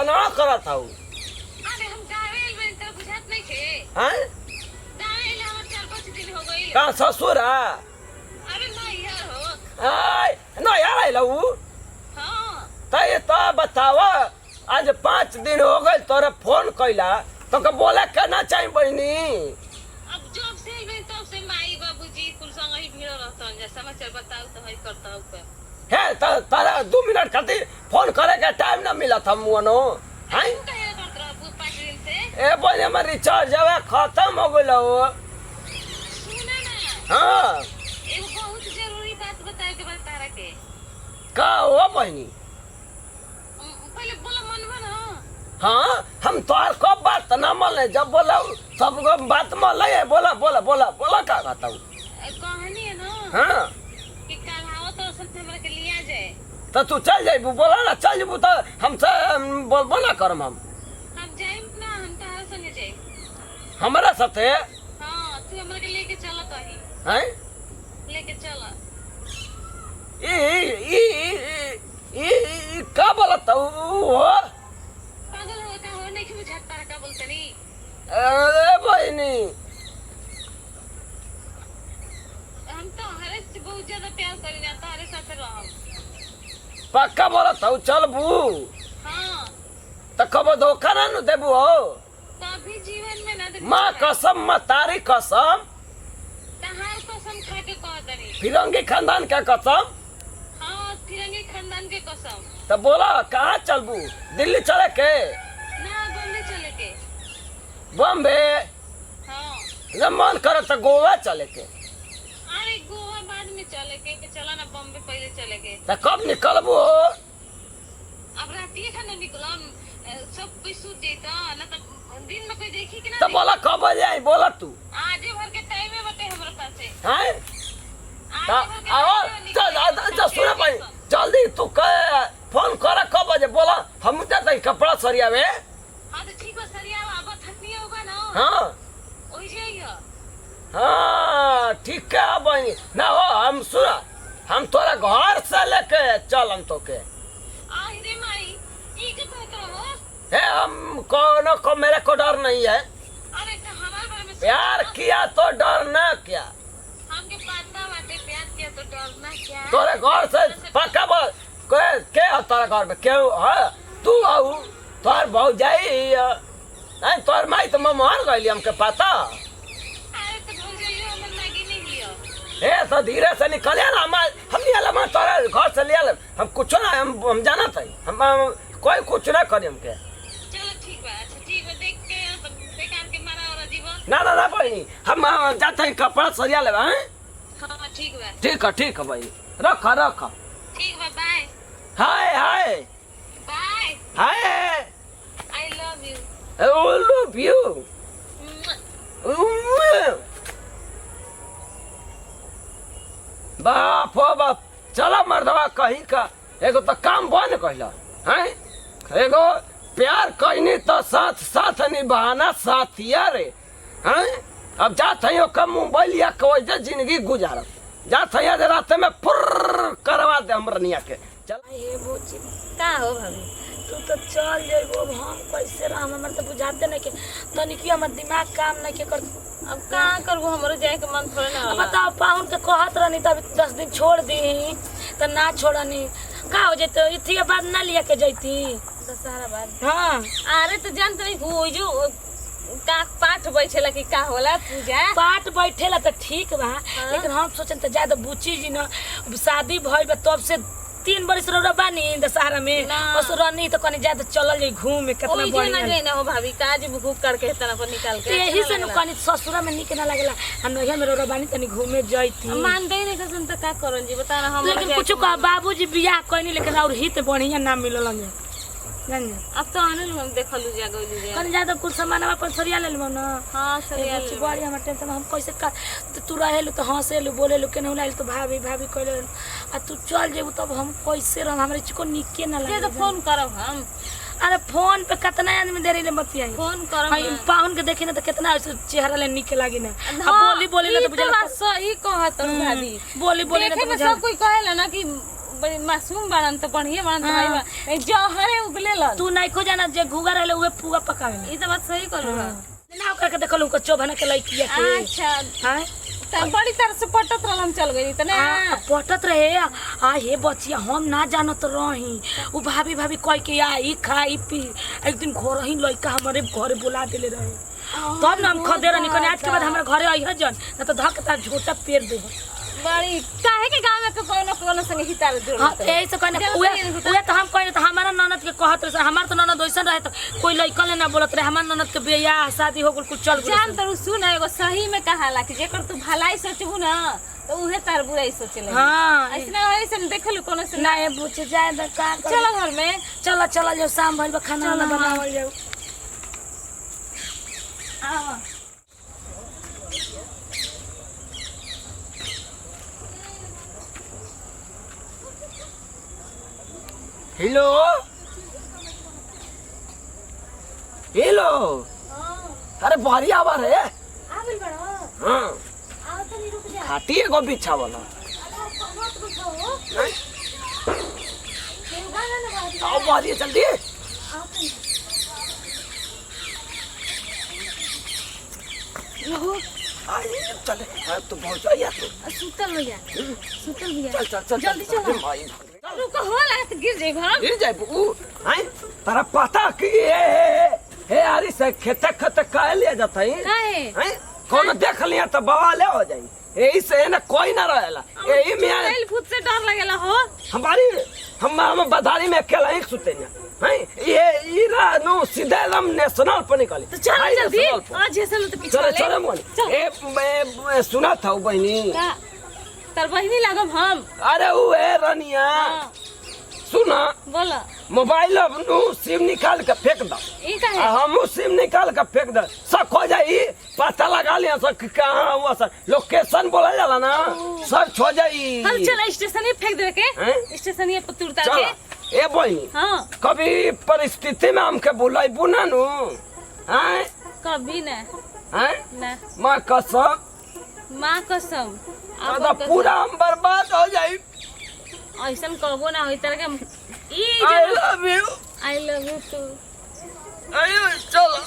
ना करत हूँ। अरे हम गावेल में तो बुझात नहीं थे। हैं गावेल हमर 4-5 दिन हो गई। कहाँ ससुर है? अरे नहीं यार हो। आय ना यार आइल हूँ। हाँ तय तो बताव आज 5 दिन हो गए तोरे फोन कैला तो के बोले के ना चाहिए बहनी। अब जब से मैं तब से माई बाबूजी कुल संग ही मिल रहता हूँ। समाचार बताओ तो है करता हूँ पे। है तारा 2 मिनट खातिर फोन करे के टाइम ना मिला था मुनो। हैं तू कहे करत रह 5 दिन से। ए बोले हमर रिचार्ज जब खत्म हो गइल हो। सुना ना हाँ एगो बहुत जरूरी बात बताए के बाद तारा के। का हो बहनी? पहले बोला मनवा ना। हाँ हम तोहर कब बात ना माने जब बोला सब बात मान ले। बोला बोला बोला बोला का कहता हूँ। कहानी है ना हाँ कि कल आओ तो सब हमरा के लिया जाए। तो तू चल जाइबू बोला ना चल जाइबू तो हमसे बोलबो ना करम हम जाए ना हम तारा संगे जाए। हमारा साथे। हाँ तू हमरा के लेके चला कहीं। हैं लेके चला। ई का बोलत हो? पागल हो का हो नहीं कि बुझात तारा का बोलते नहीं। अरे बहनी हम तो हरे से बहुत ज्यादा प्यार करी ना तारे साथ रहम। पक्का बोलत हो चलबू हाँ तो कबो धोखा ना नु देबू हो। कभी जीवन में ना देखो। माँ कसम माँ तारी कसम तहार कसम खा के कह दनी। फिरंगी खानदान का कसम। हाँ फिरंगी खानदान के कसम। तो बोला कहाँ चलबू? दिल्ली चले के? ना बम्बे चले के। बॉम्बे? हाँ जब मन करे तो गोवा चले के। अरे गोवा बाद में चले के चला ना बम्बे पहले चले के। तो कब निकलबू? अब रातिए खाना निकलम सब कोई सूत देता ना तो दिन में कोई देखी कि ना तो बोला कब बजे आई बोला तू? आजे भर के टाइम में बटे हमरा पास से। हैं आजे भर के आओ time में चल निकल चल सुन भाई जल्दी तू फोन कर कब बजे बोला हम जाते हैं कपड़ा सरियावे। हाँ तो ठीक है सरिया अब थकनी होगा ना। हाँ वही जाइए। हाँ ठीक है बहनी ना हो हम सुना हम तोरा घर से लेके चलम तो के। रे माई ई के कहत रहो। है हम को मेरे को डर नहीं है। अरे तो हमारे बारे में प्यार किया तो डरना क्या? हमके पता बाटे प्यार किया तो डरना क्या। तोरे घर से पक्का बोल के हो तोरा घर में क्यों है? तू आऊ तोर भौजाई नहीं तोर माई तो मर गई हमके पता। अरे तो भूल जाइए हमर मैगी नहीं लियो। ए तो धीरे से निकल ना हम नहीं आला तोरा घर से ले हम कुछ ना हम जाना था हम कोई कुछ ना करी हमके। चलो ठीक बा। अच्छा ठीक बा देख के बेकार के मारा और जीवन। ना बहनी हम जाते हैं कपड़ा सरिया ले। हाँ ठीक बा। ठीक है भाई रख रख। ठीक बा bye. Hi hi bye. Hi I love you. I love you. बाप हो बाप चला मर्दवा कहीं का एगो तो काम बन कहला हैं एगो प्यार कहनी तो साथ साथ निभाना साथिया रे हैं। अब जात है ओकर मोबाइल या कोई जिंदगी गुजारत जात है रात में फुर्र करवा दे हमरा निया के। चल हे बोची का हो भाभी तू तो चल जेबो अब हम कैसे रहम हमर तो बुझाते नहीं के तनिकी हमर दिमाग काम नहीं के कर। अब कहाँ करबो हमरो जाए के मन थोड़े ना अब होला। बताओ पाहुन के कहत रहनी तब 10 दिन छोड़ दी तो ना छोड़नी का हो जैते इथी बाद ना लिया के जैती दशहरा बाद। हाँ अरे तो जानते नहीं हो जो का पाठ बैठेला कि का होला पूजा। पाठ बैठेला तो ठीक बा लेकिन हम सोचन तो ज्यादा बुची जी ना शादी भइल बा तब से 3 बरस रौरा बानी दशहरा में बस रहनी तो कनी ज्यादा चलल जाई घूमे कितना बढ़िया ना जाइना हो भाभी काज भूख करके तना को निकाल के यही से न कनी ससुरा में निक ना लागला हम नहिया में रौरा बानी तनी घूमे जाईती मान दे रे कसम त का करन जी बता ना हम। लेकिन कुछ का बाबूजी बियाह कइनी लेकिन और हित बढ़िया ना मिलल हमें जान अब तो आने हम देखलु जा गइलु जा कनी ज्यादा कुछ सामान पर सरिया ले लेबो ना। हां सरिया कुछ बड़ी हमर टेंशन हम कैसे का तू रहेलु तो हंसेलु बोलेलु केनहु लाइल तो भाभी भाभी कहले आ तू चल जेबू तब हम कैसे रह हमरे चिको निके ना लागे। तो फोन करब हम। अरे फोन पे कितना आदमी देरी ले बतियाई फोन करब हम पाहुन के देखी ना तो कितना चेहरा ले निके लागी ना बोली बोली ना तो बुझल सही कहत भाभी बोली बोली ना देखे तो में बुझल सब कोई कहेला ना कि बड़ी मासूम बनन तो बढ़िया बनन तो भाई बा जहरे उगले ल तू नहीं खो जाना जे घुगा रहले उहे पुआ पकावे ई तो बात सही कहलू ना करके देखलू को चोभना के लइकिया के अच्छा हां त बड़ी तरह से पटत रहल हम चल गई त ना पटत रहे हे बचिया हम ना जानत रही उ भाभी भाभी कह के आई खाई पी एक दिन घर ही लइका हमारे घरे बुला देले रहे तब ना हम खदेर निकने आज के बाद हमारे घरे आई जन ना तो धक ता झोटा पेड़ दे बड़ी काहे के गांव में कोनो संगे हितार जोड़ हां यही से कहने उहे तो हम कहने तो हमारा ननद के कहत रहे हमार तो ननद वैसन रहे तो कोई लइका ले ना बोलत रहे हमार ननद के बियाह शादी हो गेल कुछ चल गेल जान तो सुन एगो सही में कहाला कि जेकर तू भलाई सोचबू ना तो उहे तार बुराई सोचले हां ऐसना ऐसन देखलू कोनो से ना ये पूछ जाए त का चलो घर में चला जो शाम भइल खाना बनावल जाऊ आ हेलो हेलो अरे बारी आवा रे आबिल बड़ो हां आओ तो नहीं रुक जा खाटी एगो बिछा वाला आओ बारी जल्दी आइए चले तो बहुत जाइए तो सुतल भैया सुतल भैया चल जल्दी चल भाई रुको हो लागत गिर जाए घर गिर जाए बू हैं तारा पता की हे आरी से खेते खेते काहे लिया जाता है काहे हैं कौन देख लिया तो बवाले हो जाई यही से ना कोई ना रहेला यही में कैल भूत से डर लगेला हो हमारी हम बधारी में अकेला ही सुते ना हैं ये इरा नो सीधे एकदम नेशनल पर निकली तो चल जल्दी आज जैसे तो पीछे चले चले मोनी ए मैं सुना था बहनी का तर बहिनी लागब हम अरे वो है रनिया सुना बोला मोबाइल अपनू सिम निकाल के फेंक दो ई का है हम सिम निकाल के फेंक दे सब खो जाई पता लगा लिया सब कहाँ हुआ सर लोकेशन बोला जाला ना सर्च हो जाई हम चल स्टेशन फेंक देवे हैं? के स्टेशन पे तुरता चल के ए बहनी हां कभी परिस्थिति में हमके बुलाइबू ना नु हैं कभी ना हैं ना मां कसम मां कसम आधा पूरा हम बर्बाद हो जाई ऐसन कहबो ना होई तरह के ई I love you I love you too आयो चलो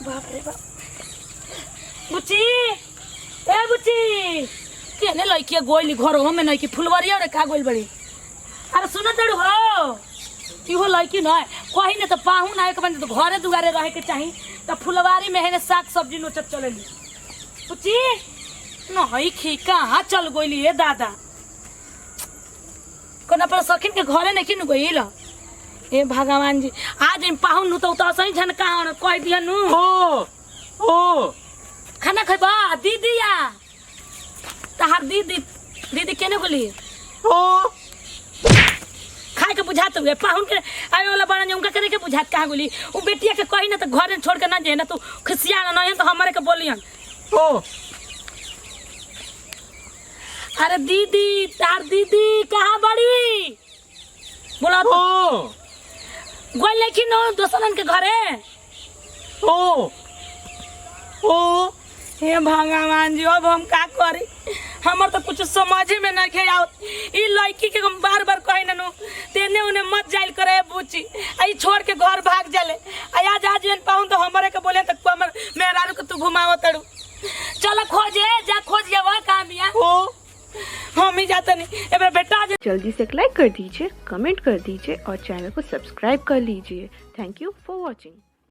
बाप रे बाप बुची ए बुची केने लइकिया गोइली घर में नहीं कि फुलवरिया रे का गोइल बड़ी अरे सुन तड़ू हो इहो लइकी न कहीं ने तो पाहुन आए के बन तो घरे दुआरे रहे के चाही त फुलवारी में है साग सब्जी नोचत चलेली बुची नहीं खी कहाँ चल गोइली हे दादा कोना पर सखिन के घरे नहीं किन गइल ए भगवान जी आज हम पाहुन नु तो सही झन कहाँ कह दिया नु ओ खाना खैबा दीदी या तहार दीदी केने गोली ओ खाए के बुझात हुए पाहुन के आवे वाला बड़ा उनका करे के बुझात कहाँ गोली उ बेटिया के कही ना तो घर छोड़ के ना जे ना तू खिसिया ना नहीं तो हमारे के बोलियन ओ अरे दीदी तार दीदी कहाँ बड़ी बोला ओ गोल लेकिन दोस्तन के घरे ओ ओ हे भगवान जी अब हम का करी हमर तो कुछ समझ में नहीं खे आवत ई लड़की के हम बार बार कहि ननु तेने उने मत जाइल करे बुची आई छोड़ के घर भाग जाले आज आज जन पाऊं तो हमरे के बोले तक हमर मेहरारू के तू घुमावत तड़ू चल खोजे जा खोज जावा कहां बिया ओ हम ही जाते नहीं एबे बेटा जल्दी से लाइक कर दीजिए, कमेंट कर दीजिए और चैनल को सब्सक्राइब कर लीजिए। Thank you for watching.